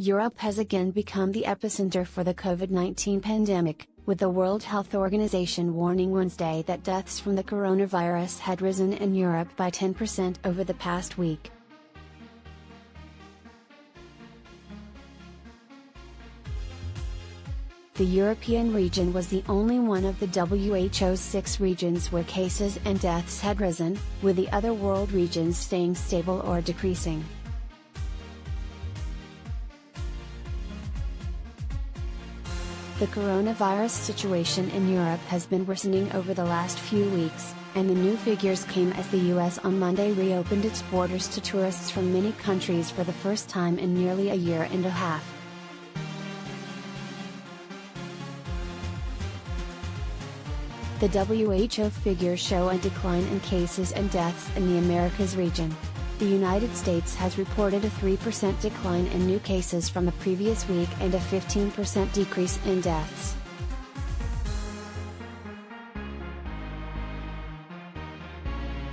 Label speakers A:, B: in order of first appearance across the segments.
A: Europe has again become the epicenter for the COVID-19 pandemic, with the World Health Organization warning Wednesday that deaths from the coronavirus had risen in Europe by 10% over the past week. The European region was the only one of the WHO's 6 regions where cases and deaths had risen, with the other world regions staying stable or decreasing. The coronavirus situation in Europe has been worsening over the last few weeks, and the new figures came as the US on Monday reopened its borders to tourists from many countries for the first time in nearly a year and a half. The WHO figures show a decline in cases and deaths in the Americas region. The United States has reported a 3% decline in new cases from the previous week and a 15% decrease in deaths.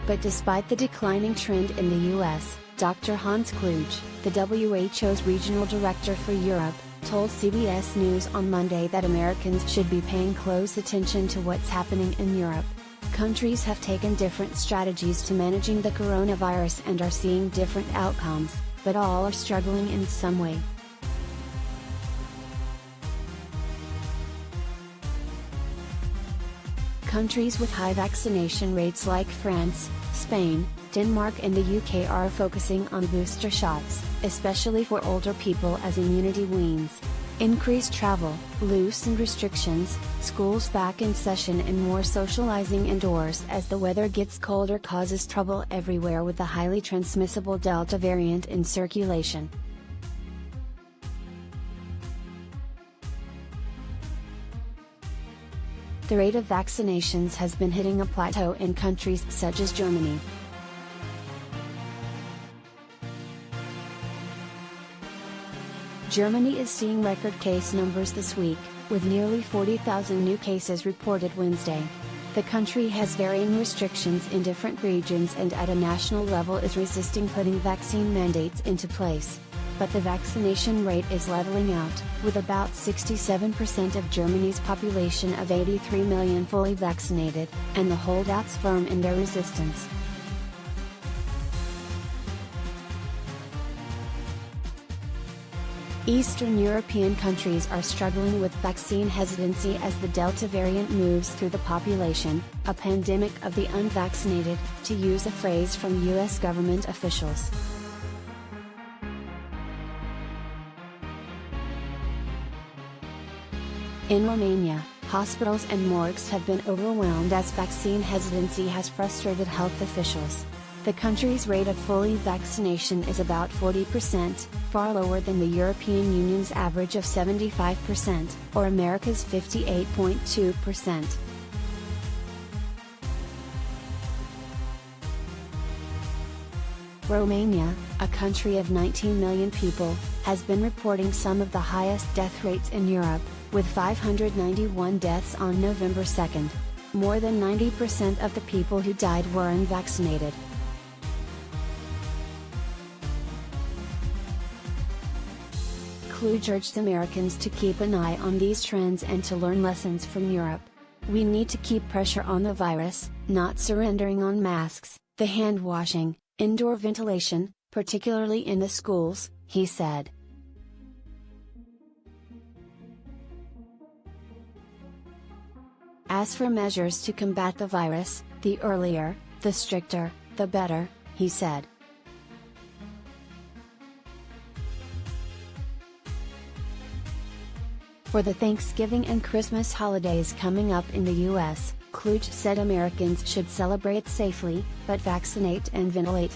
A: But despite the declining trend in the US, Dr. Hans Kluge, the WHO's regional director for Europe, told CBS News on Monday that Americans should be paying close attention to what's happening in Europe. Countries have taken different strategies to managing the coronavirus and are seeing different outcomes, but all are struggling in some way. Countries with high vaccination rates like France, Spain, Denmark and the UK are focusing on booster shots, especially for older people as immunity wanes. Increased travel, loosened restrictions, schools back in session and more socializing indoors as the weather gets colder causes trouble everywhere with the highly transmissible Delta variant in circulation. The rate of vaccinations has been hitting a plateau in countries such as Germany. Germany is seeing record case numbers this week, with nearly 40,000 new cases reported Wednesday. The country has varying restrictions in different regions and at a national level is resisting putting vaccine mandates into place. But the vaccination rate is leveling out, with about 67% of Germany's population of 83 million fully vaccinated, and the holdouts firm in their resistance. Eastern European countries are struggling with vaccine hesitancy as the Delta variant moves through the population, a pandemic of the unvaccinated, to use a phrase from US government officials. In Romania, hospitals and morgues have been overwhelmed as vaccine hesitancy has frustrated health officials. The country's rate of fully vaccination is about 40%, far lower than the European Union's average of 75%, or America's 58.2%. Romania, a country of 19 million people, has been reporting some of the highest death rates in Europe, with 591 deaths on November 2. More than 90% of the people who died were unvaccinated. Kluge urged Americans to keep an eye on these trends and to learn lessons from Europe. We need to keep pressure on the virus, not surrendering on masks, the hand washing, indoor ventilation, particularly in the schools, he said. As for measures to combat the virus, the earlier, the stricter, the better, he said. For the Thanksgiving and Christmas holidays coming up in the US, Kluge said Americans should celebrate safely, but vaccinate and ventilate.